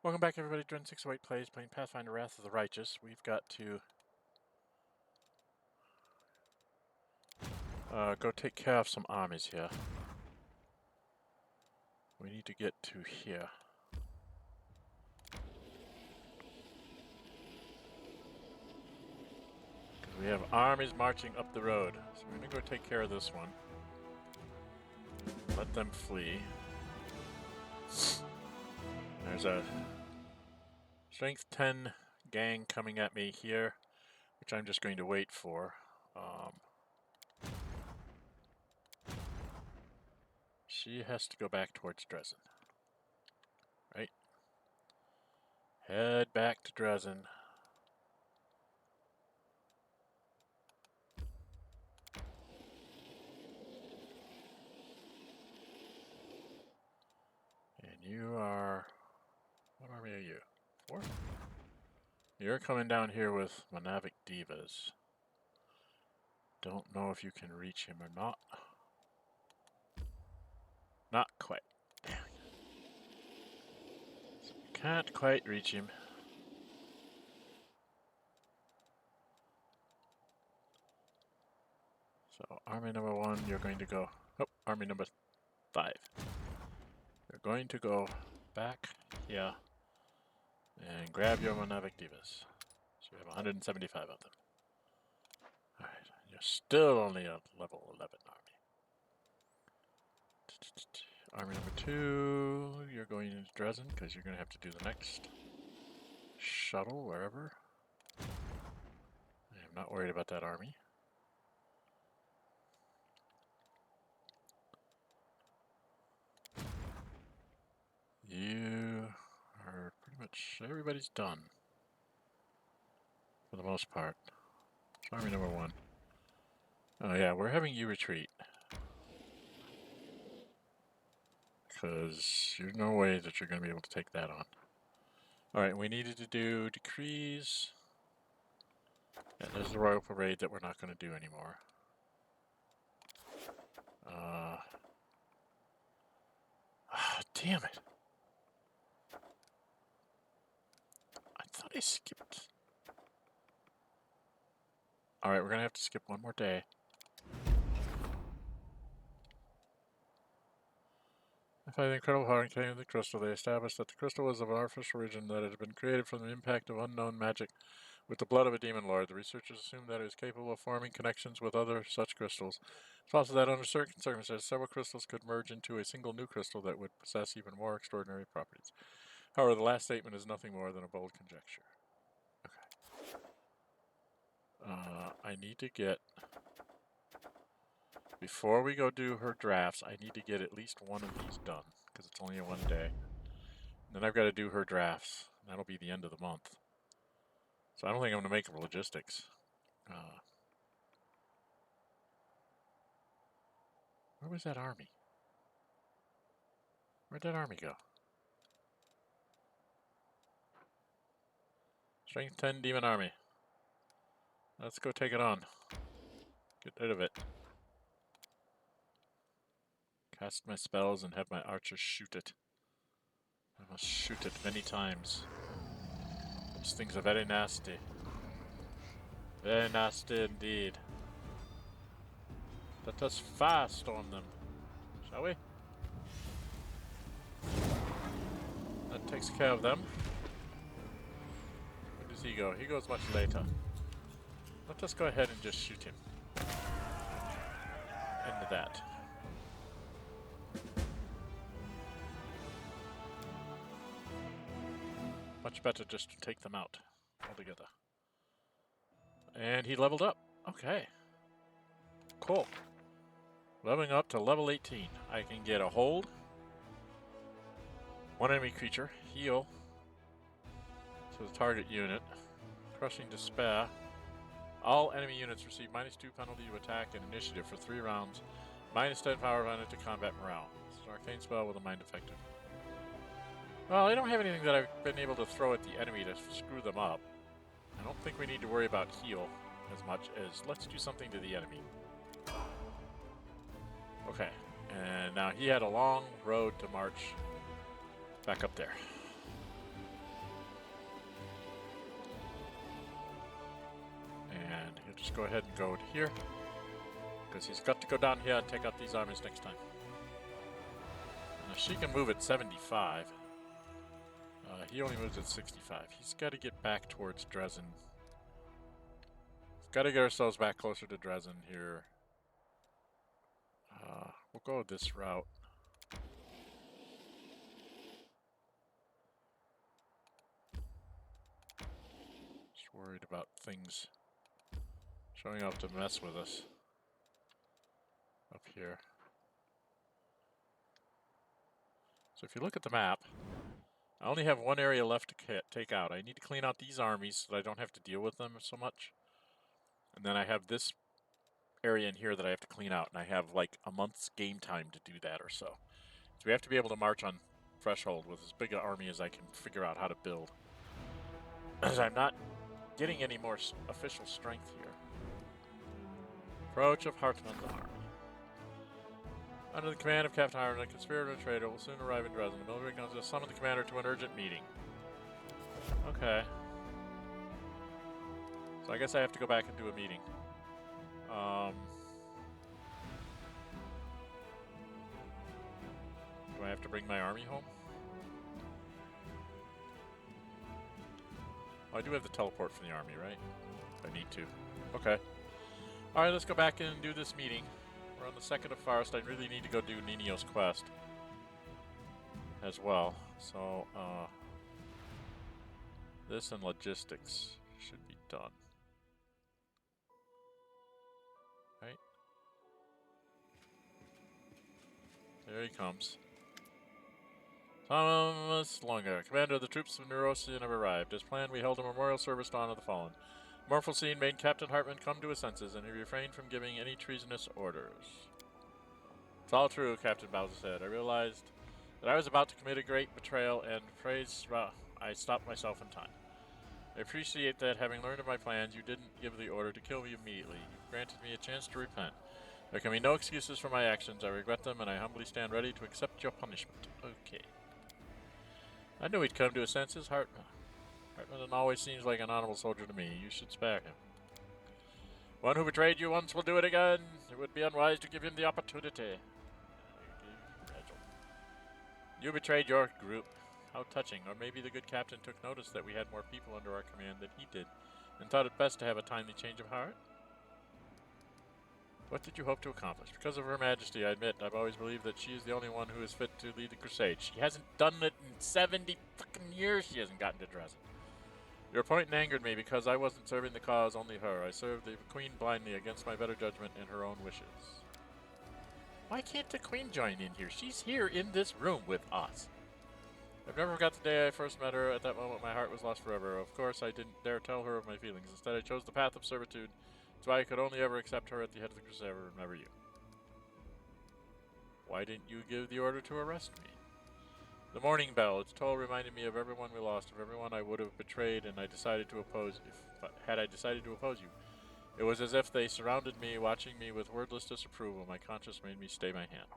Welcome back, everybody. Dren608 plays, playing Pathfinder Wrath of the Righteous. We've got to go take care of some armies here. We need to get to here. Because we have armies marching up the road. So we're going to go take care of this one. Let them flee. There's a Strength 10 gang coming at me here, which I'm just going to wait for. She has to go back towards Dresden. Right? Head back to Dresden. And you are... What army are you? 4? You're coming down here with Monavic Divas. Don't know if you can reach him or not. Not quite. So can't quite reach him. So army number 1, you're going to go... Oh, army number 5. You're going to go back here and grab your Monavic Divas. So you have 175 of them. Alright, you're still only a level 11 army. Army number 2, you're going into Dresden because you're going to have to do the next shuttle wherever. I am not worried about that army. You are pretty much, everybody's done. For the most part. Army number 1. Oh yeah, we're having you retreat. Because there's no way that you're going to be able to take that on. Alright, we needed to do decrees. And there's the Royal Parade that we're not going to do anymore. Damn it. I thought I skipped. Alright, we're going to have to skip one more day. By the incredible power and came of the crystal, they established that the crystal was of an artificial origin that it had been created from the impact of unknown magic with the blood of a demon lord. The researchers assumed that it was capable of forming connections with other such crystals. It's possible that under certain circumstances, several crystals could merge into a single new crystal that would possess even more extraordinary properties. However, the last statement is nothing more than a bold conjecture. Okay. I need to get... Before we go do her drafts, I need to get at least one of these done, because it's only a 1 day. And then I've got to do her drafts. That'll be the end of the month. So I don't think I'm going to make logistics. Where was that army? Where'd that army go? Strength 10 Demon Army. Let's go take it on. Get rid of it. Cast my spells and have my archers shoot it. I must shoot it many times. These things are very nasty. Very nasty indeed. Let us firestorm them, shall we? That takes care of them. Where does he go? He goes much later. Let us go ahead and just shoot him. Into that. Much better just to take them out altogether. And he leveled up. Okay. Cool. Leveling up to level 18. I can get a hold. 1 enemy creature. Heal. To the target unit. Crushing Despair. All enemy units receive -2 penalty to attack and initiative for 3 rounds. -10 power penalty to combat morale. It's an arcane spell with a mind effective. Well, I don't have anything that I've been able to throw at the enemy to screw them up. I don't think we need to worry about heal as much as let's do something to the enemy. Okay, and now he had a long road to march back up there. just go ahead and go to here. Because he's got to go down here and take out these armies next time. And if she can move at 75, he only moves at 65. He's got to get back towards Dresden. We've got to get ourselves back closer to Dresden here. We'll go this route. Just worried about things showing up to mess with us up here. So if you look at the map, I only have one area left to take out. I need to clean out these armies so that I don't have to deal with them so much. And then I have this area in here that I have to clean out, and I have like a month's game time to do that or so. So we have to be able to march on Threshold with as big an army as I can figure out how to build. As I'm not getting any more official strength here. Approach of Hartmann's army. Under the command of Captain Hartmann, a conspirator and traitor will soon arrive in Dresden. The military council has summoned the commander to an urgent meeting. Okay. So I guess I have to go back and do a meeting. Do I have to bring my army home? Oh, I do have the teleport for the army, right? If I need to. Okay. Alright, let's go back and do this meeting. We're on the 2nd of Forest. I really need to go do Ninio's quest as well. So, this and logistics should be done. Right? There he comes. Thomas Longer, commander of the troops of Neurosian, have arrived. As planned, we held a memorial service to honor the fallen. Mournful scene made Captain Hartmann come to his senses, and he refrained from giving any treasonous orders. It's all true, Captain Bowser said. I realized that I was about to commit a great betrayal, and I stopped myself in time. I appreciate that, having learned of my plans, you didn't give the order to kill me immediately. You granted me a chance to repent. There can be no excuses for my actions. I regret them, and I humbly stand ready to accept your punishment. Okay. I knew he'd come to his senses, Hartmann always seems like an honorable soldier to me. You should spare him. One who betrayed you once will do it again. It would be unwise to give him the opportunity. You betrayed your group. How touching. Or maybe the good captain took notice that we had more people under our command than he did, and thought it best to have a timely change of heart? What did you hope to accomplish? Because of Her Majesty, I admit, I've always believed that she is the only one who is fit to lead the Crusade. She hasn't done it in 70 fucking years. She hasn't gotten to Dresden. Your appointment angered me because I wasn't serving the cause, only her. I served the Queen blindly against my better judgment and her own wishes. Why can't the Queen join in here? She's here in this room with us. I've never forgot the day I first met her. At that moment, my heart was lost forever. Of course, I didn't dare tell her of my feelings. Instead, I chose the path of servitude. That's why I could only ever accept her at the head of the Crusade, and never you. Why didn't you give the order to arrest me? The morning bell, its toll reminded me of everyone we lost, of everyone I would have betrayed, and I decided to oppose. Had I decided to oppose you, it was as if they surrounded me, watching me with wordless disapproval. My conscience made me stay my hand.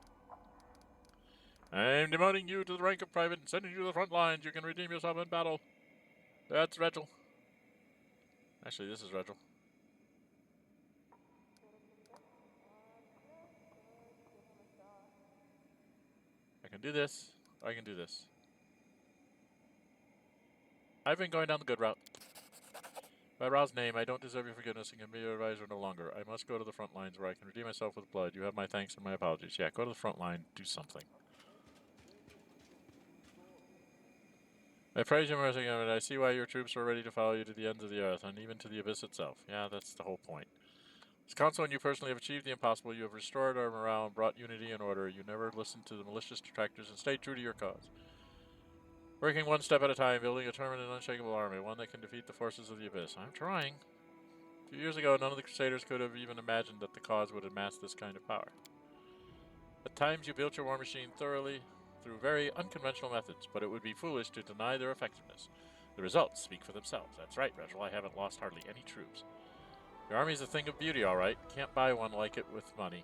I am demoting you to the rank of private and sending you to the front lines. You can redeem yourself in battle. That's Rachel. Actually, this is Rachel. I can do this, or I can do this. I've been going down the good route. By Ra's name, I don't deserve your forgiveness and can be your advisor no longer. I must go to the front lines where I can redeem myself with blood. You have my thanks and my apologies. Yeah, go to the front line, do something. I praise your mercy, and I see why your troops were ready to follow you to the ends of the earth, and even to the abyss itself. Yeah, that's the whole point. As counsel and you personally have achieved the impossible. You have restored our morale and brought unity and order. You never listened to the malicious detractors and stayed true to your cause. Working one step at a time, building a determined and unshakable army, one that can defeat the forces of the abyss. I'm trying. A few years ago, none of the Crusaders could have even imagined that the cause would amass this kind of power. At times, you built your war machine thoroughly through very unconventional methods, but it would be foolish to deny their effectiveness. The results speak for themselves. That's right, Reginald. I haven't lost hardly any troops. Your army is a thing of beauty, all right. Can't buy one like it with money.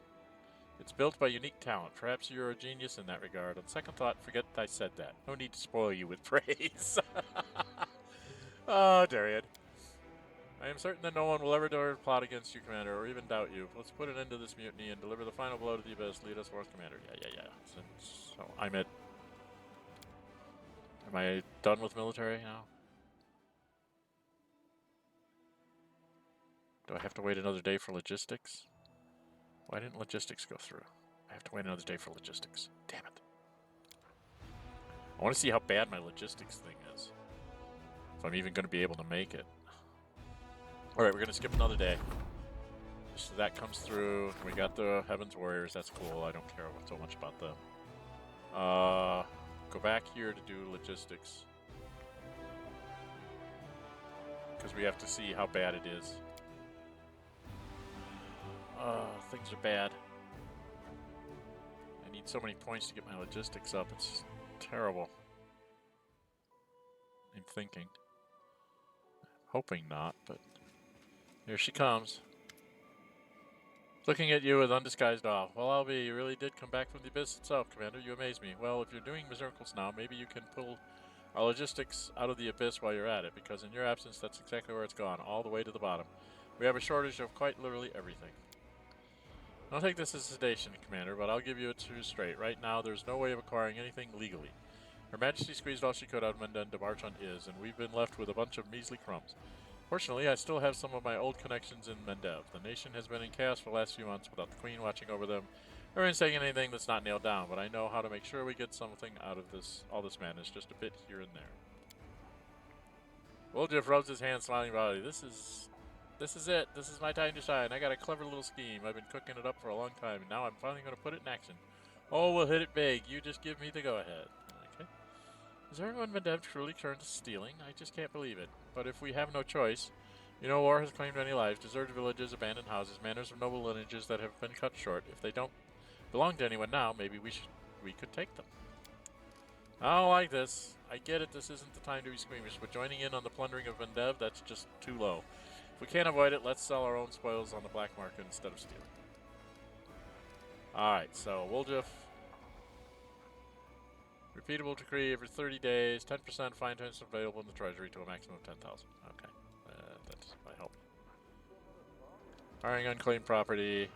It's built by unique talent. Perhaps you're a genius in that regard. On second thought, forget I said that. No need to spoil you with praise. Oh, Darian. I am certain that no one will ever dare plot against you, Commander, or even doubt you. Let's put an end to this mutiny and deliver the final blow to the Abyss. Lead us forth, Commander. Yeah. So I'm at... Am I done with military now? Do I have to wait another day for logistics? Why didn't logistics go through? I have to wait another day for logistics. Damn it. I want to see how bad my logistics thing is. If I'm even going to be able to make it. Alright, we're going to skip another day. Just so that comes through. We got the Heaven's Warriors. That's cool. I don't care so much about them. Go back here to do logistics. Because we have to see how bad it is. Things are bad. I need so many points to get my logistics up. It's terrible. I'm thinking. Hoping not, but here she comes. Looking at you with undisguised awe. Well, Albie, you really did come back from the Abyss itself, Commander. You amaze me. Well, if you're doing miracles now, maybe you can pull our logistics out of the Abyss while you're at it, because in your absence, that's exactly where it's gone, all the way to the bottom. We have a shortage of quite literally everything. Don't take this as sedation, Commander, but I'll give you it true straight. Right now, there's no way of acquiring anything legally. Her Majesty squeezed all she could out of Menden to march on Iz, and we've been left with a bunch of measly crumbs. Fortunately, I still have some of my old connections in Mendev. The nation has been in chaos for the last few months without the Queen watching over them, or saying anything that's not nailed down, but I know how to make sure we get something out of this, all this madness, just a bit here and there. Woljeff rubs his hands, smiling about it. This is it. This is my time to shine. I got a clever little scheme. I've been cooking it up for a long time, and now I'm finally going to put it in action. Oh, we'll hit it big. You just give me the go-ahead. Okay. Has everyone in Mendev truly turned to stealing? I just can't believe it. But if we have no choice, you know, war has claimed many lives, deserted villages, abandoned houses, manors of noble lineages that have been cut short. If they don't belong to anyone now, maybe we could take them. I don't like this. I get it. This isn't the time to be squeamish, but joining in on the plundering of Mendev, that's just too low. If we can't avoid it, let's sell our own spoils on the black market instead of stealing. Alright, so Woljeff. Repeatable decree every 30 days, 10% fine points available in the treasury to a maximum of 10,000. Okay, that might help. Hiring unclaimed property.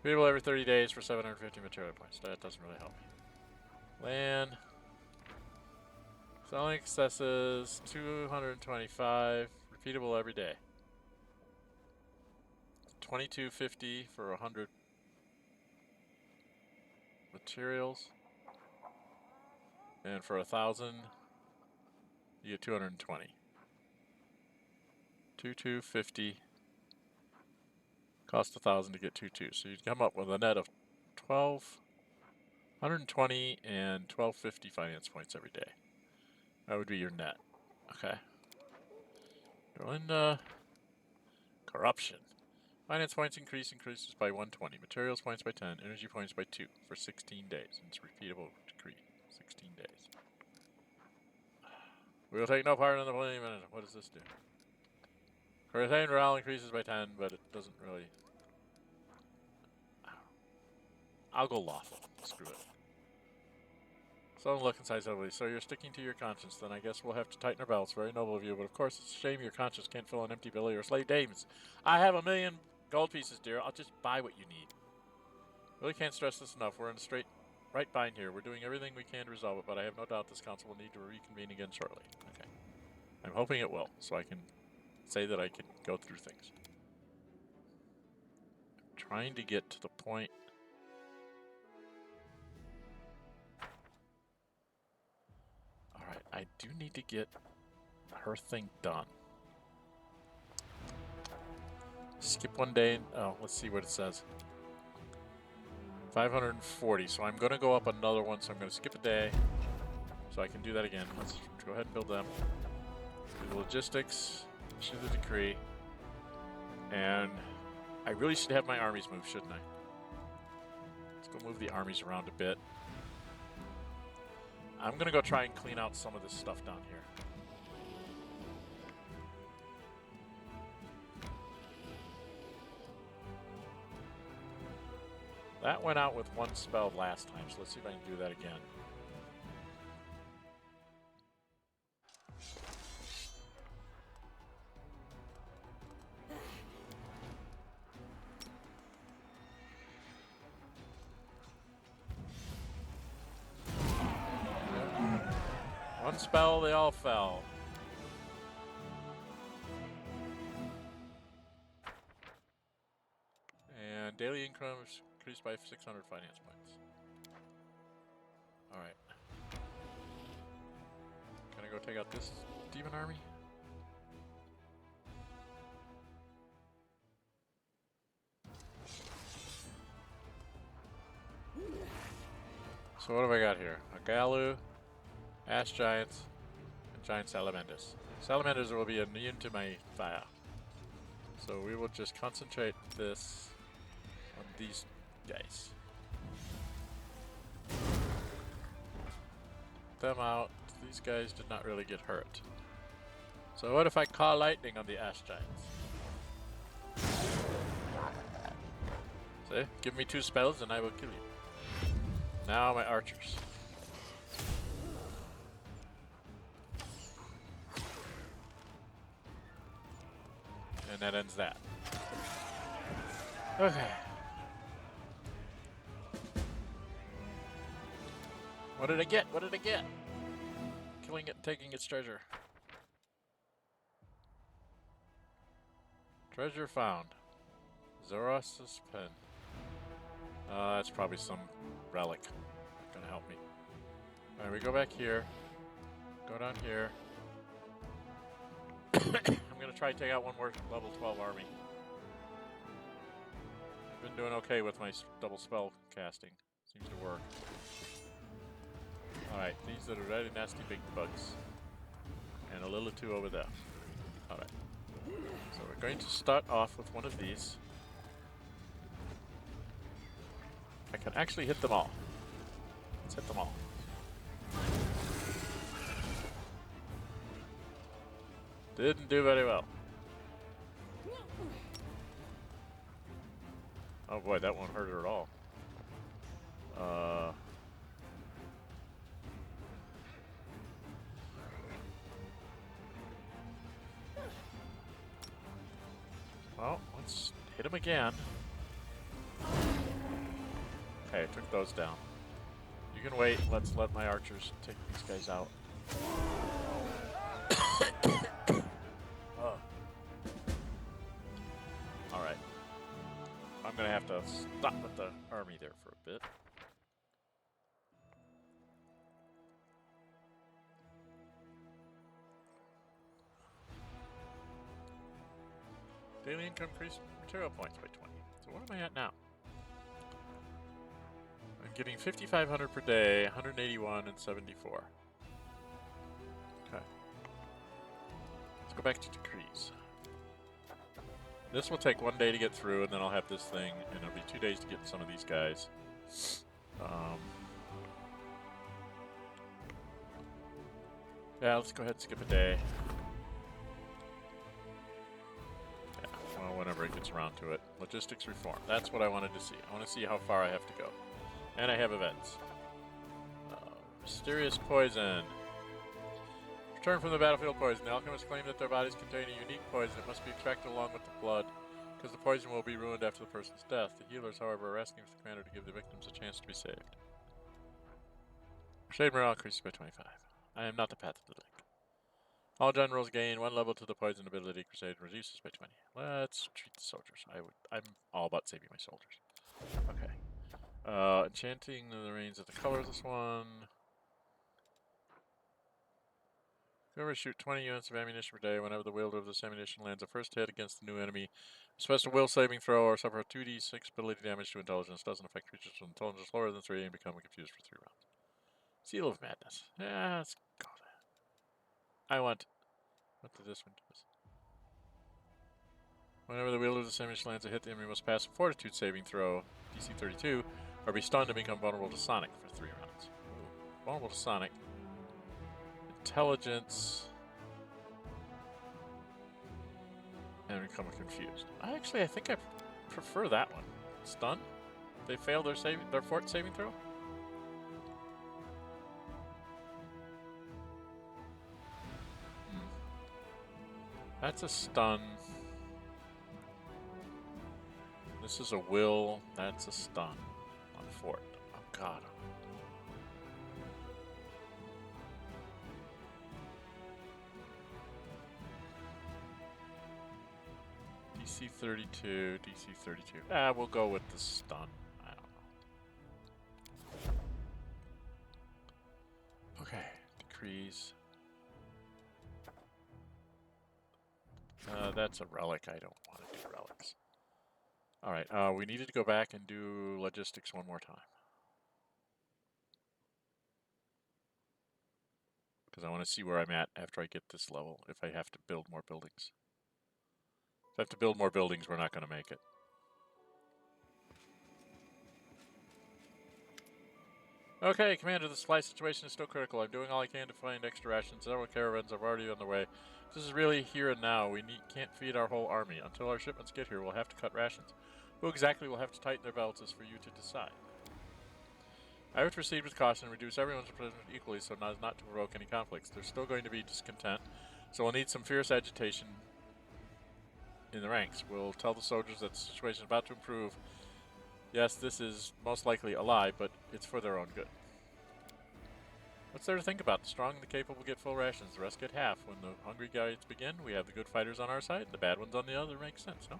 Repeatable every 30 days for 750 material points. That doesn't really help me. Land. Selling excesses, 225. Repeatable every day. 2250 for 100 materials, and for 1,000 you get 220. 2250 cost 1,000 to get 22, so you'd come up with a net of 1,220 and 1,250 finance points every day. That would be your net. Okay. Go in corruption. Finance points increases by 120. Materials points by 10. Energy points by 2 for 16 days. It's repeatable decree. 16 days. We will take no part in the planning minute. What does this do? Crusade morale increases by 10, but it doesn't really... I'll go lawful. Screw it. Someone look inside heavily. So you're sticking to your conscience, then I guess we'll have to tighten our belts. Very noble of you, but of course it's a shame your conscience can't fill an empty belly or slave dames. I have 1,000,000 gold pieces, dear. I'll just buy what you need. Really can't stress this enough. We're in a straight right bind here. We're doing everything we can to resolve it, but I have no doubt this council will need to reconvene again shortly. Okay. I'm hoping it will, so I can say that I can go through things. I'm trying to get to the point. Alright, I do need to get her thing done. Skip one day. Oh, let's see what it says. 540. So I'm going to go up another one. So I'm going to skip a day. So I can do that again. Let's go ahead and build them. Do the logistics. Issue the decree. And I really should have my armies move, shouldn't I? Let's go move the armies around a bit. I'm going to go try and clean out some of this stuff down here. That went out with one spell last time, so let's see if I can do that again. One spell, they all fell. And daily income is increased by 600 finance points. Alright. Can I go take out this demon army? So what have I got here? A Galu, Ash Giants, and Giant Salamanders. Salamanders will be immune to my fire. So we will just concentrate this on these guys. Them out. These guys did not really get hurt. So what if I call lightning on the Ash Giants? See? Give me 2 spells and I will kill you. Now my archers. And that ends that. Okay. What did I get? What did I get? Killing it and taking its treasure. Treasure found. Zoros's pen. That's probably some relic. Not gonna help me. Alright, we go back here. Go down here. I'm gonna try to take out one more level 12 army. I've been doing okay with my double spell casting. Seems to work. Alright, these are the really nasty big bugs. And a little or two over there. Alright. So we're going to start off with one of these. I can actually hit them all. Let's hit them all. Didn't do very well. Oh boy, that won't hurt her at all. Well, let's hit him again. Okay, I took those down. You can wait. Let's let my archers take these guys out. Oh. Alright. I'm gonna have to stop with the army there for a bit. Daily income increase material points by 20. So what am I at now? I'm getting 5,500 per day, 181 and 74. Okay. Let's go back to decrees. This will take 1 day to get through, and then I'll have this thing, and it'll be 2 days to get some of these guys. Yeah, let's go ahead and skip a day. Whenever it gets around to it. Logistics reform. That's what I wanted to see. I want to see how far I have to go. And I have events. Mysterious poison. Return from the battlefield poison. The alchemists claim that their bodies contain a unique poison. It must be extracted along with the blood, because the poison will be ruined after the person's death. The healers, however, are asking the commander to give the victims a chance to be saved. Crusade morale increases by 25. I am not the path of the lake. All generals gain 1 level to the poison ability. Crusade reduces by 20. Let's treat the soldiers. I'm all about saving my soldiers. Okay. Enchanting the reins of the color of this one. Whoever shoot 20 units of ammunition per day whenever the wielder of this ammunition lands a first hit against the new enemy. A special will saving throw or suffer a 2d6 ability damage to intelligence. Doesn't affect creatures with intelligence lower than 3 and become confused for 3 rounds. Seal of Madness. Yeah, let's go there. What did this one do? Whenever the wielder of this ammunition lands a hit, the enemy must pass a fortitude saving throw, DC 32, or be stunned and become vulnerable to sonic for 3 rounds. Ooh. Vulnerable to sonic. Intelligence. And become confused. I think I prefer that one. Stun? They fail their fort saving throw? That's a stun. This is a will. That's a stun on fort. Oh god. DC 32, DC 32. We'll go with the stun. I don't know. Okay, decrease. That's a relic. I don't want to do relics. Alright, we needed to go back and do logistics one more time. Because I want to see where I'm at after I get this level, if I have to build more buildings. If I have to build more buildings, we're not going to make it. Okay, Commander, the supply situation is still critical. I'm doing all I can to find extra rations. Several caravans are already on the way. This is really here and now. We can't feed our whole army. Until our shipments get here, we'll have to cut rations. Who exactly will have to tighten their belts is for you to decide. I would proceed with caution and reduce everyone's imprisonment equally so as not to provoke any conflicts. There's still going to be discontent, so we'll need some fierce agitation in the ranks. We'll tell the soldiers that the situation is about to improve. Yes, this is most likely a lie, but it's for their own good. What's there to think about? The strong and the capable get full rations. The rest get half. When the hungry guys begin, we have the good fighters on our side and the bad ones on the other. Makes sense, no?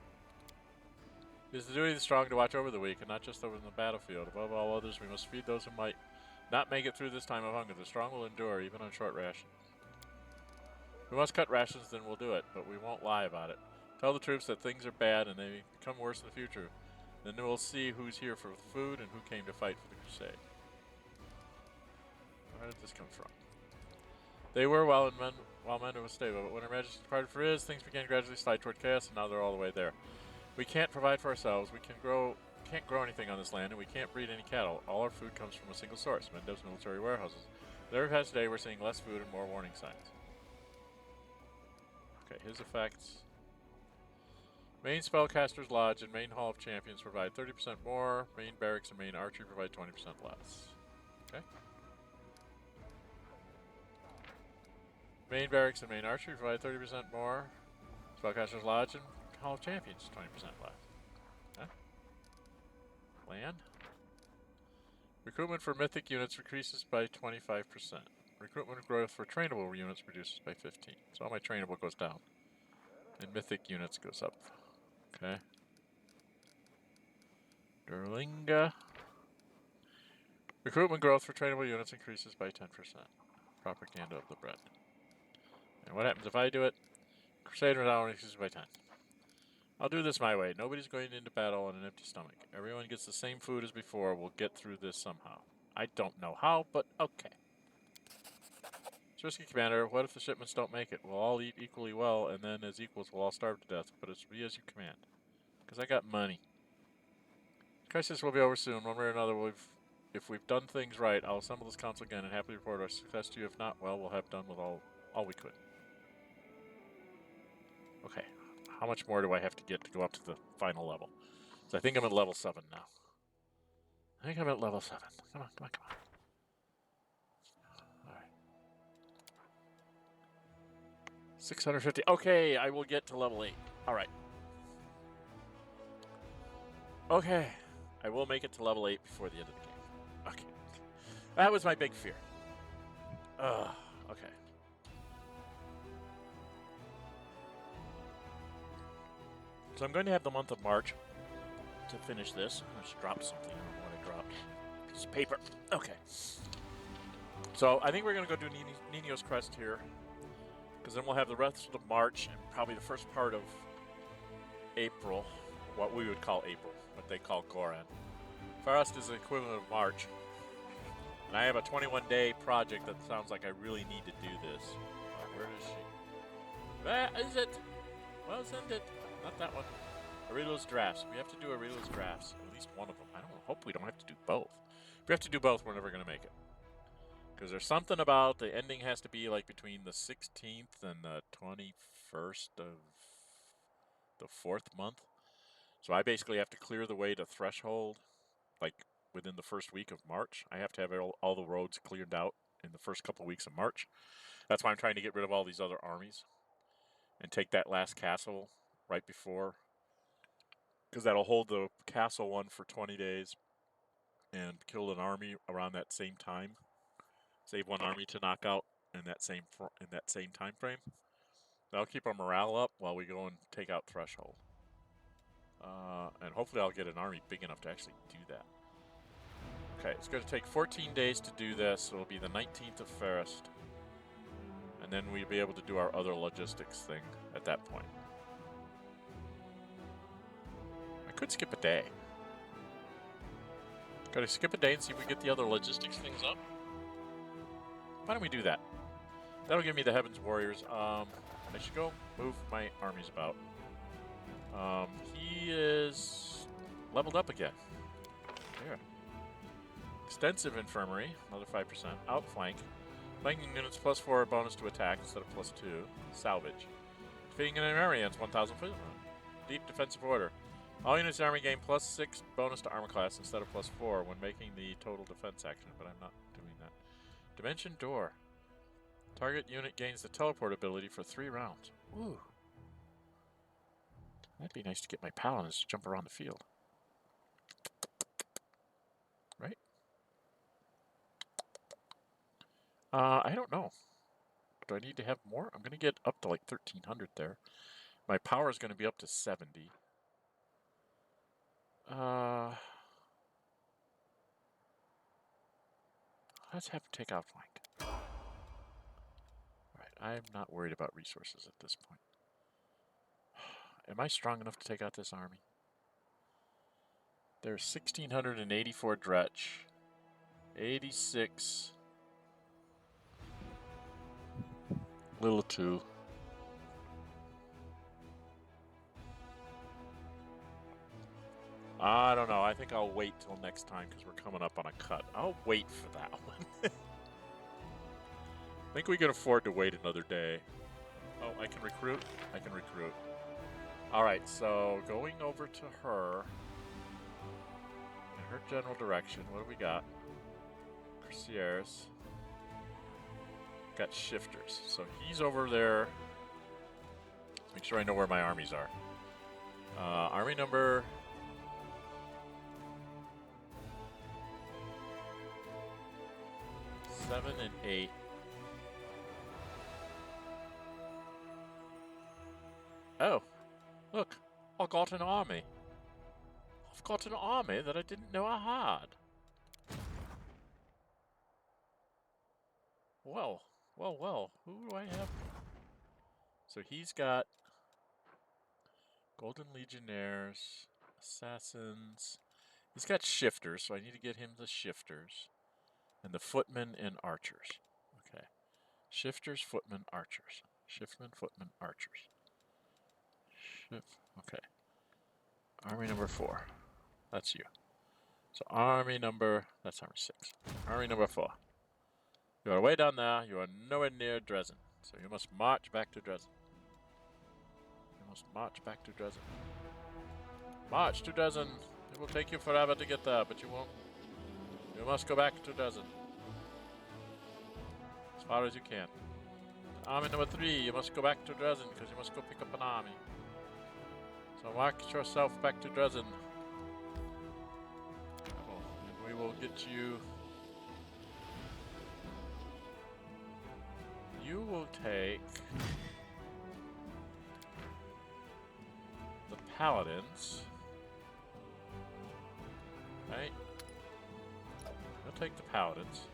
It is the duty of the strong to watch over the weak, and not just over in the battlefield. Above all others, we must feed those who might not make it through this time of hunger. The strong will endure, even on short rations. If we must cut rations, then we'll do it, but we won't lie about it. Tell the troops that things are bad and they become worse in the future. Then we'll see who's here for food and who came to fight for the Crusade. Where did this come from? They were while men were stable, but when Her Majesty departed for his, things began gradually slide toward chaos, and now they're all the way there. We can't provide for ourselves. We can't grow anything on this land, and we can't breed any cattle. All our food comes from a single source, Mendo's military warehouses. With every past day, we're seeing less food and more warning signs. Okay, his effects. Main Spellcaster's Lodge and Main Hall of Champions provide 30% more. Main Barracks and Main Archery provide 20% less. Okay. Main Barracks and Main Archery provide 30% more. Spellcaster's Lodge and Hall of Champions, 20% less. Okay. Land. Recruitment for mythic units increases by 25%. Recruitment growth for trainable units reduces by 15. So all my trainable goes down. And mythic units goes up. Okay. Derlinga. Recruitment growth for trainable units increases by 10%. Propaganda of the bread. And what happens if I do it? Crusader now increases by 10. I'll do this my way. Nobody's going into battle on an empty stomach. Everyone gets the same food as before. We'll get through this somehow. I don't know how, but okay. Risky Commander, what if the shipments don't make it? We'll all eat equally well, and then as equals we'll all starve to death, but it's be as you command. Because I got money. Crisis will be over soon. One way or another, if we've done things right, I'll assemble this council again and happily report our success to you. If not, well, we'll have done with all we could. Okay. How much more do I have to get to go up to the final level? So I think I'm at level 7 now. I think I'm at level 7. Come on, come on, come on. Alright. 650. Okay, I will get to level 8. Alright. Okay. I will make it to level 8 before the end of the game. Okay. That was my big fear. Okay. So I'm going to have the month of March to finish this. I just dropped something. I don't know what I dropped. Piece of paper. Okay. So I think we're going to go do Nino's Crest here. Because then we'll have the rest of March and probably the first part of April. What we would call April. What they call Goran. For us, is the equivalent of March. And I have a 21-day project that sounds like I really need to do this. Where is she? Where is it? Wasn't it? Not that one. Aurelio's drafts. We have to do Aurelio's drafts. At least one of them. I hope we don't have to do both. If we have to do both, we're never going to make it. Because there's something about the ending has to be like between the 16th and the 21st of the 4th month. So I basically have to clear the way to Threshold, like within the first week of March. I have to have all the roads cleared out in the first couple of weeks of March. That's why I'm trying to get rid of all these other armies and take that last castle right before, because that'll hold the castle one for 20 days and kill an army around that same time. Save one army to knock out in that same time frame. That'll keep our morale up while we go and take out Threshold. And hopefully I'll get an army big enough to actually do that. Okay, it's going to take 14 days to do this. So it'll be the 19th of Fairest. And then we'll be able to do our other logistics thing at that point. I could skip a day. Gotta skip a day and see if we get the other logistics things up. Why don't we do that? That'll give me the Heaven's Warriors. I should go move my armies about. He is leveled up again. Here. Extensive Infirmary, another 5%. Outflank. Flanking units +4 bonus to attack instead of +2. Salvage. Defeating an enemy ends 1,000 foot. Deep Defensive Order. All units in the army gain +6 bonus to armor class instead of +4 when making the total defense action, but I'm not doing that. Dimension Door. Target unit gains the teleport ability for 3 rounds. Ooh. That'd be nice to get my paladins to jump around the field. Right? I don't know. Do I need to have more? I'm going to get up to like 1,300 there. My power is going to be up to 70. Let's have to take outflank. Alright, I'm not worried about resources at this point. Am I strong enough to take out this army? There's 1,684 Dretch. 86. Little 2. I don't know. I think I'll wait till next time because we're coming up on a cut. I'll wait for that one. I think we can afford to wait another day. Oh, I can recruit? I can recruit. Alright, so going over to her. In her general direction, what do we got? Crusaders. Got shifters. So he's over there. Let's make sure I know where my armies are. Army number... 7 and 8. Oh, look, I got an army. I've got an army that I didn't know I had. Well, who do I have? So he's got Golden Legionnaires, Assassins. He's got shifters, so I need to get him the shifters. And the footmen and archers. Okay. Shifters, footmen, archers. Shiftmen, footmen, archers. Okay. Army number 4. That's you. So army number... That's army 6. Army number 4. You are way down there. You are nowhere near Dresden. So you must march back to Dresden. You must march back to Dresden. March to Dresden. It will take you forever to get there, but you won't. You must go back to Dresden. As far as you can. Army number 3, you must go back to Dresden because you must go pick up an army. So march yourself back to Dresden. And we will get you... You will take... the paladins. Right? You'll take the paladins.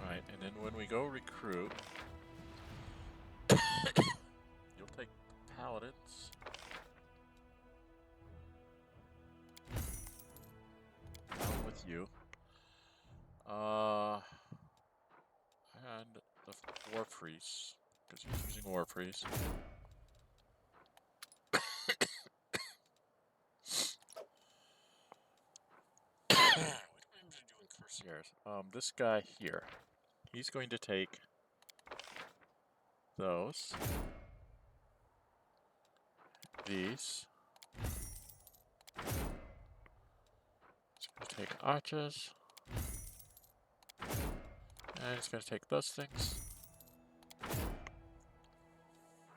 Alright, and then when we go recruit, you'll take the paladins. Down with you. And the War Priests, because he's using War Priests. This guy here, he's going to take those, these, he's going to take archers, and he's going to take those things,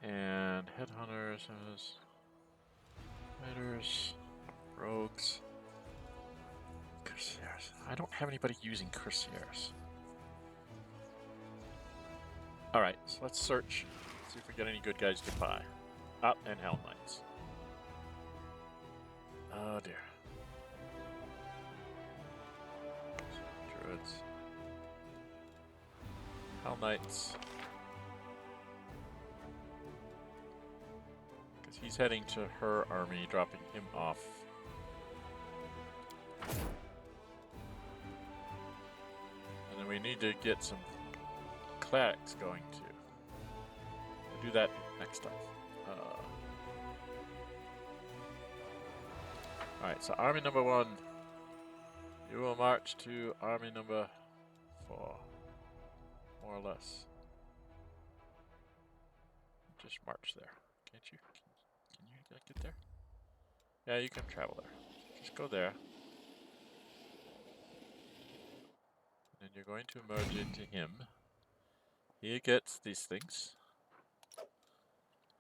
and headhunters, raiders, rogues. Crusaders. I don't have anybody using Crusaders. Alright, so let's search See if we get any good guys to buy. Up and Hell Knights. Oh dear. Druids. Hell Knights. Because he's heading to her army, dropping him off. And then we need to get some clerics going too. We'll do that next time. Alright, so army number 1. You will march to army number 4. More or less. Just march there. Can't you? Can you get there? Yeah, you can travel there. Just go there. And then you're going to merge into him. He gets these things.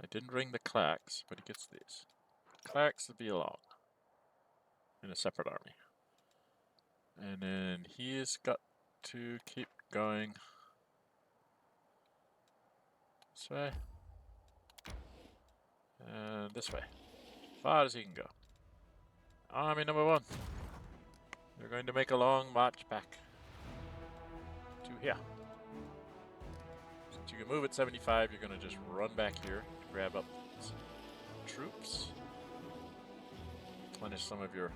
I didn't ring the clerics, but he gets these. Clerics will be along. In a separate army. And then he's got to keep going this way. And this way. As far as he can go. Army number 1. You're going to make a long march back to here. Since you can move at 75, you're going to just run back here to grab up some troops. Replenish some of your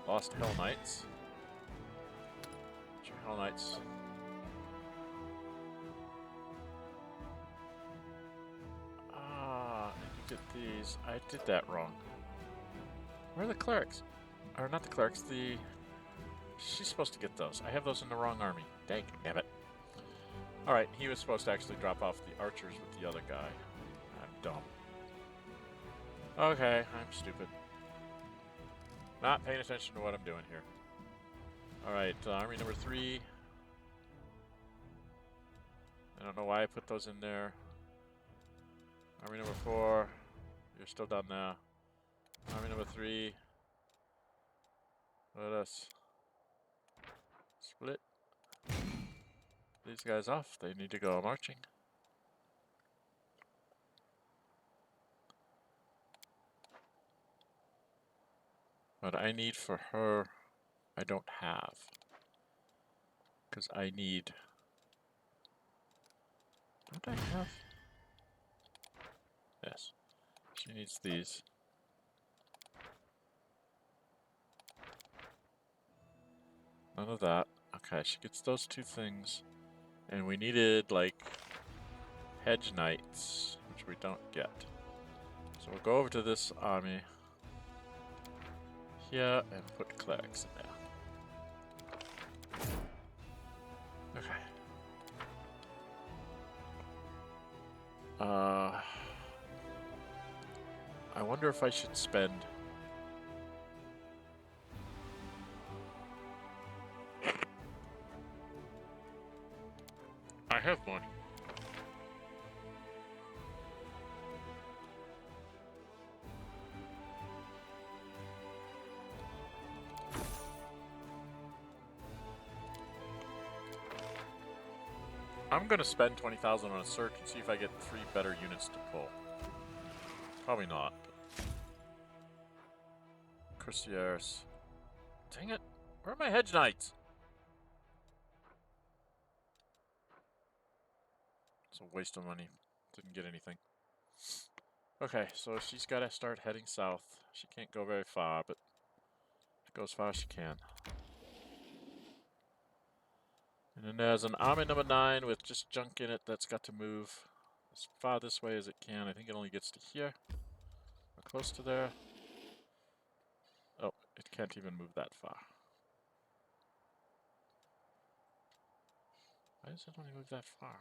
lost Hell Knights. Your Hell Knights. Ah, and you get these. I did that wrong. Where are the clerics? Or not the clerics, the... She's supposed to get those. I have those in the wrong army. Dang it. Alright, he was supposed to actually drop off the archers with the other guy. I'm dumb. Okay, I'm stupid. Not paying attention to what I'm doing here. Alright, army number 3. I don't know why I put those in there. Army number 4. You're still done now. Army number 3. Let us split these guys off. They need to go marching. What I need for her, I don't have. Because I need... Don't I have? Yes. She needs these. None of that. Okay, she gets those 2 things. And we needed, like, hedge knights, which we don't get. So we'll go over to this army here and put clerics in there. Okay. I wonder if I should spend... I have money. I'm gonna spend 20,000 on a search and see if I get 3 better units to pull. Probably not. Crusaders. Dang it! Where are my hedge knights? It's a waste of money. Didn't get anything. Okay, so she's got to start heading south. She can't go very far, but she goes as far as she can. And then there's an army number 9 with just junk in it that's got to move as far this way as it can. I think it only gets to here. Or close to there. Oh, it can't even move that far. Why does it only move that far?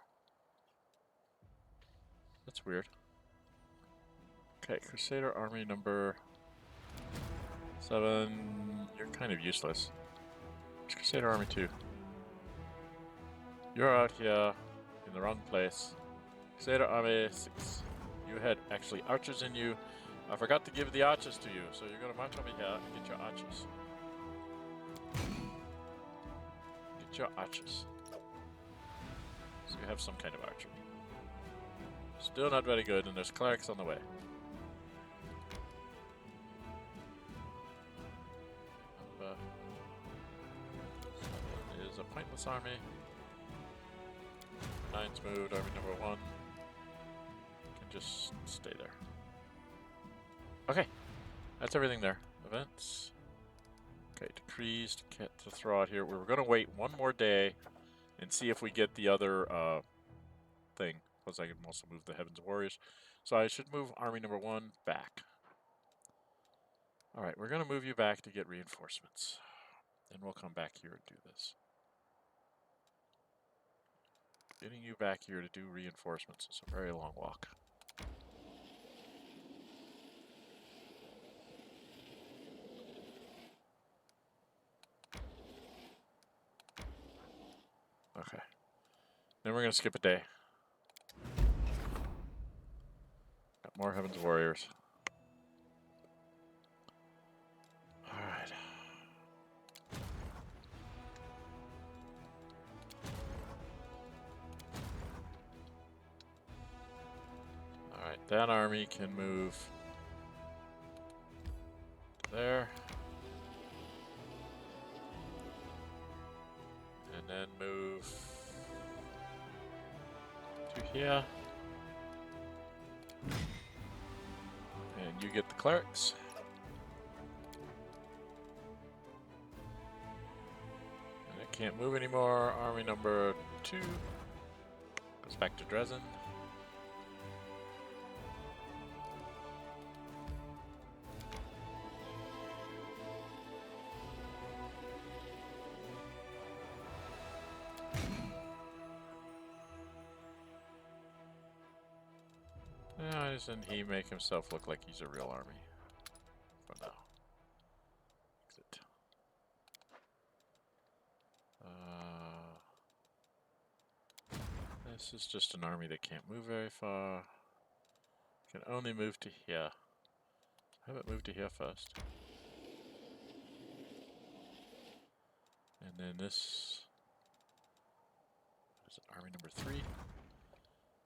That's weird. Okay, Crusader army number 7. You're kind of useless. It's Crusader army 2. You're out here in the wrong place. Crusader army 6. You had actually archers in you. I forgot to give the archers to you, so you're gonna march over here and get your archers. Get your archers. So you have some kind of archery. Still not very good, and there's clerics on the way. It is a pointless army. 9's moved, army number 1 can just stay there. Okay, that's everything there. Events. Okay, decrees to throw out here. We were going to wait one more day and see if we get the other thing. Plus, I can also move the Heaven's Warriors. So I should move army number 1 back. All right, we're going to move you back to get reinforcements. And we'll come back here and do this. Getting you back here to do reinforcements is a very long walk. Okay. Then we're going to skip a day. Got more Heaven's Warriors. Alright. Alright, that army can move to there. And then move to here. And you get the clerics. And it can't move anymore. Army number 2 goes back to Dresden. Why doesn't he make himself look like he's a real army? For now. Exit. This is just an army that can't move very far. Can only move to here. Have it move to here first. And then this is army number 3.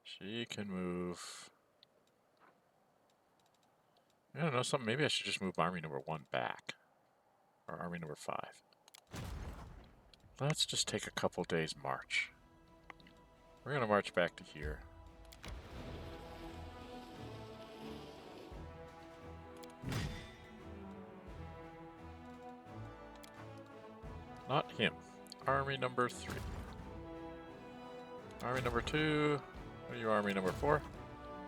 She can move. I don't know, something. Maybe I should just move army number 1 back. Or army number 5. Let's just take a couple days march. We're going to march back to here. Not him. Army number 3. Army number 2. Are you army number 4?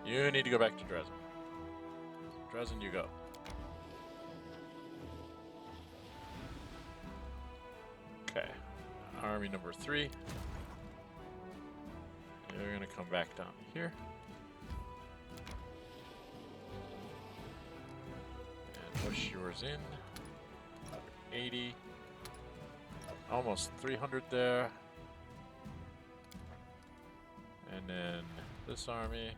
You need to go back to Dresden. Dresden, you go. Okay. Army number 3. You're going to come back down here. And push yours in. 80. Almost 300 there. And then this army.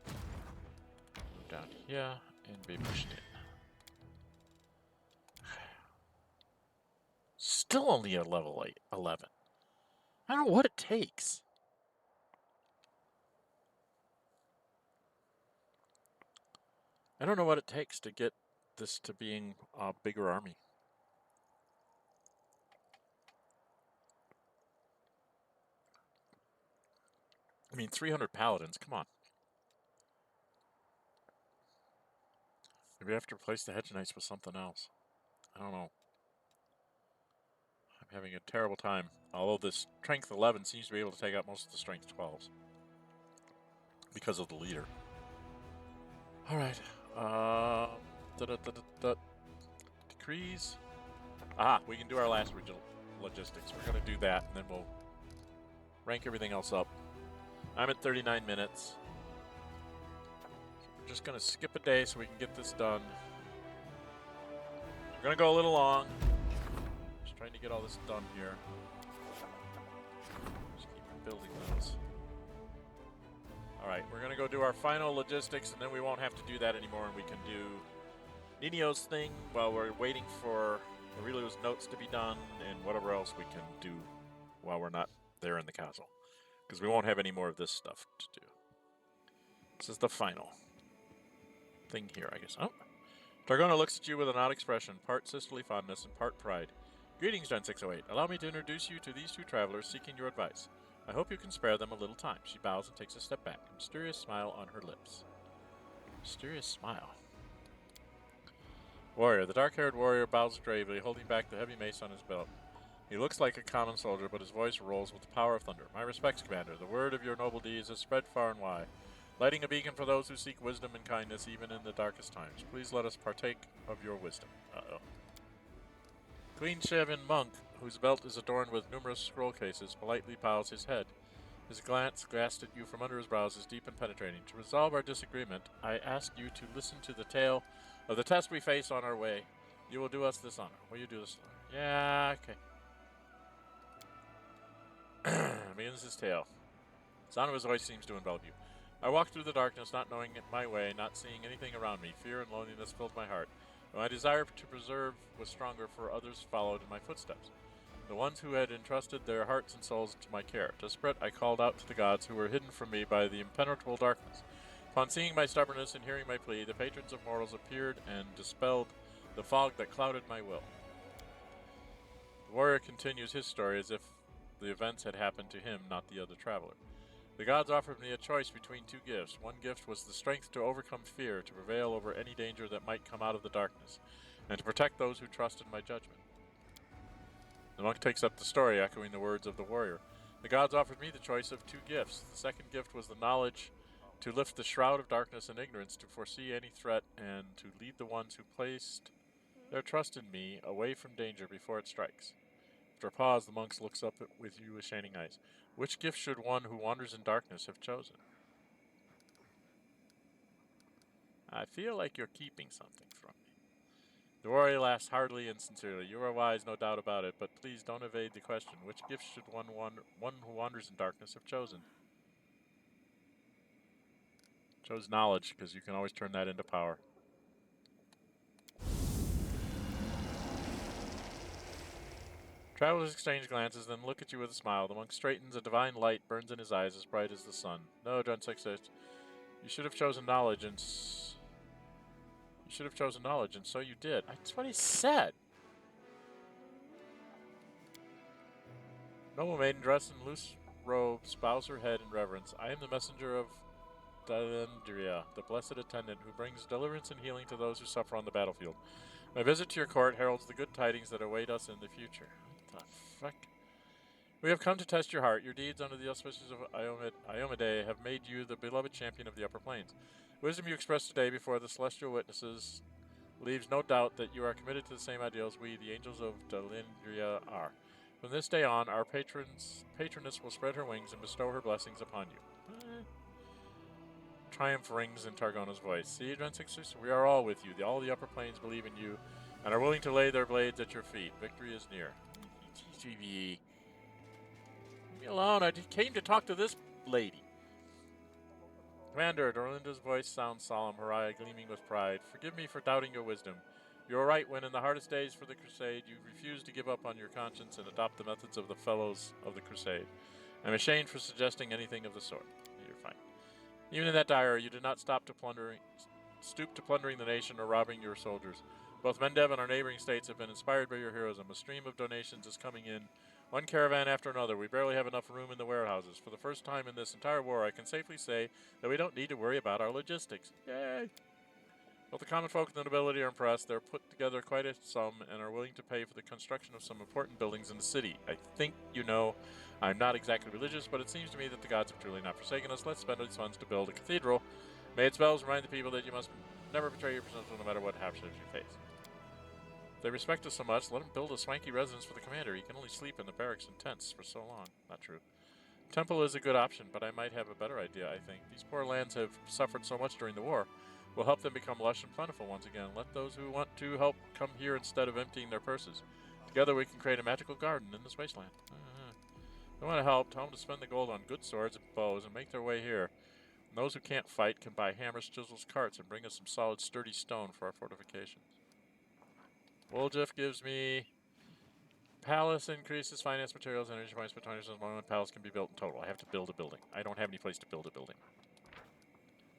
Move down here and be pushed in. Still only at level 11. I don't know what it takes. I don't know what it takes to get this to being a bigger army. I mean, 300 paladins, come on. Maybe I have to replace the Hedge Knights with something else. I don't know. I'm having a terrible time. Although this Strength 11 seems to be able to take out most of the Strength 12s. Because of the leader. Alright. Decrees. Aha, we can do our last logistics. We're going to do that, and then we'll rank everything else up. I'm at 39 minutes. We're just going to skip a day so we can get this done. We're going to go a little long. Just trying to get all this done here. Just keep building those. Alright, we're going to go do our final logistics, and then we won't have to do that anymore, and we can do Ninio's thing while we're waiting for Aurelio's notes to be done, and whatever else we can do while we're not there in the castle. Because we won't have any more of this stuff to do. This is the final thing here, I guess. Oh. Targona looks at you with an odd expression, part sisterly fondness and part pride. Greetings, Dren608. Allow me to introduce you to these two travelers seeking your advice. I hope you can spare them a little time. She bows and takes a step back, a mysterious smile on her lips. Mysterious smile. Warrior. The dark-haired warrior bows gravely, holding back the heavy mace on his belt. He looks like a common soldier, but his voice rolls with the power of thunder. My respects, Commander. The word of your noble deeds has spread far and wide, lighting a beacon for those who seek wisdom and kindness even in the darkest times. Please let us partake of your wisdom. Uh-oh. Clean-shaven monk, whose belt is adorned with numerous scroll cases, politely bows his head. His glance, glanced at you from under his brows, is deep and penetrating. To resolve our disagreement, I ask you to listen to the tale of the test we face on our way. You will do us this honor. Will you do this honor? Yeah, okay. Begins his tale. The sound of his voice seems to envelop you. I walked through the darkness, not knowing my way, not seeing anything around me. Fear and loneliness filled my heart. My desire to preserve was stronger, for others followed in my footsteps. The ones who had entrusted their hearts and souls to my care. Desperate, I called out to the gods who were hidden from me by the impenetrable darkness. Upon seeing my stubbornness and hearing my plea, the patrons of mortals appeared and dispelled the fog that clouded my will. The warrior continues his story as if the events had happened to him, not the other traveler. The gods offered me a choice between two gifts. One gift was the strength to overcome fear, to prevail over any danger that might come out of the darkness, and to protect those who trusted my judgment. The monk takes up the story, echoing the words of the warrior. The gods offered me the choice of two gifts. The second gift was the knowledge to lift the shroud of darkness and ignorance, to foresee any threat, and to lead the ones who placed their trust in me away from danger before it strikes. After a pause, the monk looks up with you with shining eyes. Which gift should one who wanders in darkness have chosen? I feel like you're keeping something from me. The warrior laughs heartily and sincerely. You are wise, no doubt about it, but please don't evade the question. Which gift should one who wanders in darkness have chosen? Chose knowledge, because you can always turn that into power. Travelers exchange glances, then look at you with a smile. The monk straightens. A divine light burns in his eyes, as bright as the sun. No, Dren608. You should have chosen knowledge, and so you did. That's what he said. Noble maiden dressed in loose robes bows her head in reverence. I am the messenger of Dalendria, the blessed attendant who brings deliverance and healing to those who suffer on the battlefield. My visit to your court heralds the good tidings that await us in the future. What the fuck? We have come to test your heart. Your deeds under the auspices of Iomade have made you the beloved champion of the upper plains. Wisdom you expressed today before the celestial witnesses leaves no doubt that you are committed to the same ideals we, the angels of Dalendria, are. From this day on, our patroness will spread her wings and bestow her blessings upon you. Triumph rings in Targona's voice. See, Dren608, we are all with you. All the upper planes believe in you and are willing to lay their blades at your feet. Victory is near. Leave me alone. I came to talk to this lady. Commander, Dorlinda's voice sounds solemn, her eye gleaming with pride. Forgive me for doubting your wisdom. You were right when, in the hardest days for the Crusade, you refused to give up on your conscience and adopt the methods of the fellows of the Crusade. I'm ashamed for suggesting anything of the sort. You're fine. Even in that dire, you did not stoop to plundering the nation or robbing your soldiers. Both Mendev and our neighboring states have been inspired by your heroism. A stream of donations is coming in, one caravan after another. We barely have enough room in the warehouses. For the first time in this entire war, I can safely say that we don't need to worry about our logistics. Yay! Both the common folk and the nobility are impressed. They're put together quite a sum and are willing to pay for the construction of some important buildings in the city. I think you know I'm not exactly religious, but it seems to me that the gods have truly not forsaken us. Let's spend these funds to build a cathedral. May its bells remind the people that you must never betray your principles no matter what hardships you face. If they respect us so much, let them build a swanky residence for the commander. He can only sleep in the barracks and tents for so long. Not true. Temple is a good option, but I might have a better idea, I think. These poor lands have suffered so much during the war. We'll help them become lush and plentiful once again. Let those who want to help come here instead of emptying their purses. Together we can create a magical garden in this wasteland. If they want to help, tell them to spend the gold on good swords and bows and make their way here. And those who can't fight can buy hammers, chisels, carts, and bring us some solid, sturdy stone for our fortifications. Woljif gives me Palace increases finance, materials, energy points, but 20% more than palace can be built in total. I have to build a building. I don't have any place to build a building.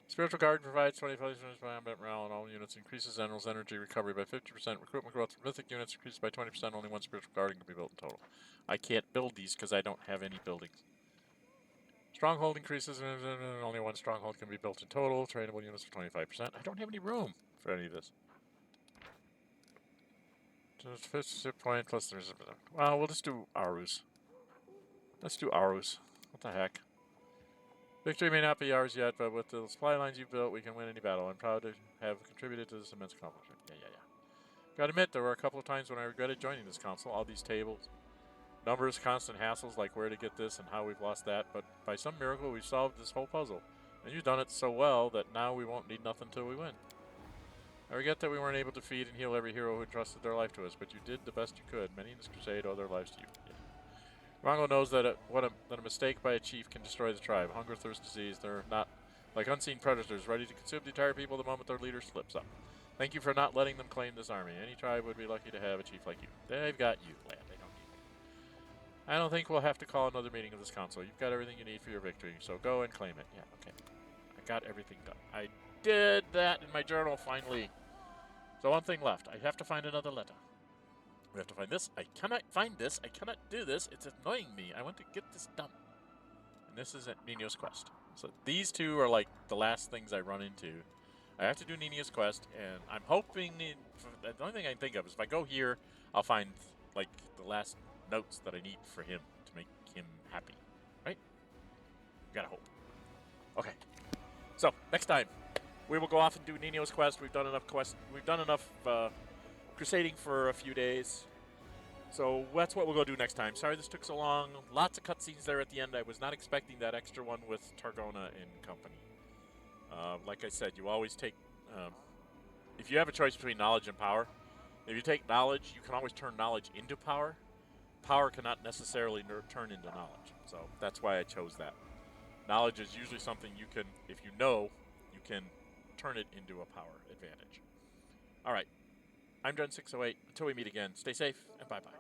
Spiritual Guard provides 25% combat morale on all units, increases general's energy recovery by 50%, recruitment growth for mythic units increases by 20%, only one Spiritual Guardian can be built in total. I can't build these because I don't have any buildings. Stronghold increases, only one stronghold can be built in total, trainable units for 25%. I don't have any room for any of this. Just 50 point plus there's a bit of, well, we'll just do Arus. Let's do Arus. What the heck? Victory may not be ours yet, but with the supply lines you've built, we can win any battle. I'm proud to have contributed to this immense accomplishment. Yeah. Gotta admit, there were a couple of times when I regretted joining this council. All these tables, numbers, constant hassles, like where to get this and how we've lost that. But by some miracle, we've solved this whole puzzle. And you've done it so well that now we won't need nothing till we win. I regret that we weren't able to feed and heal every hero who entrusted their life to us, but you did the best you could. Many in this crusade owe their lives to you. Yeah. Rongo knows that a mistake by a chief can destroy the tribe. Hunger, thirst, disease, they're not like unseen predators, ready to consume the entire people the moment their leader slips up. Thank you for not letting them claim this army. Any tribe would be lucky to have a chief like you. They've got you, lad. They don't need you. I don't think we'll have to call another meeting of this council. You've got everything you need for your victory, so go and claim it. Yeah, okay. I got everything done. I did that in my journal, finally. So one thing left. I have to find another letter. We have to find this. I cannot find this. I cannot do this. It's annoying me. I want to get this done. And this is at Nino's quest. So these two are like the last things I run into. I have to do Nino's quest, and I'm hoping the only thing I can think of is if I go here, I'll find like the last notes that I need for him to make him happy. Right? Gotta hope. Okay. So next time, we will go off and do Nino's quest. We've done enough crusading for a few days. So that's what we'll go do next time. Sorry this took so long. Lots of cutscenes there at the end. I was not expecting that extra one with Targona and company. Like I said, you always take... if you have a choice between knowledge and power, if you take knowledge, you can always turn knowledge into power. Power cannot necessarily turn into knowledge. So that's why I chose that. Knowledge is usually something you can, if you know, you can turn it into a power advantage. All right. I'm Dren608. Until we meet again, stay safe and bye-bye.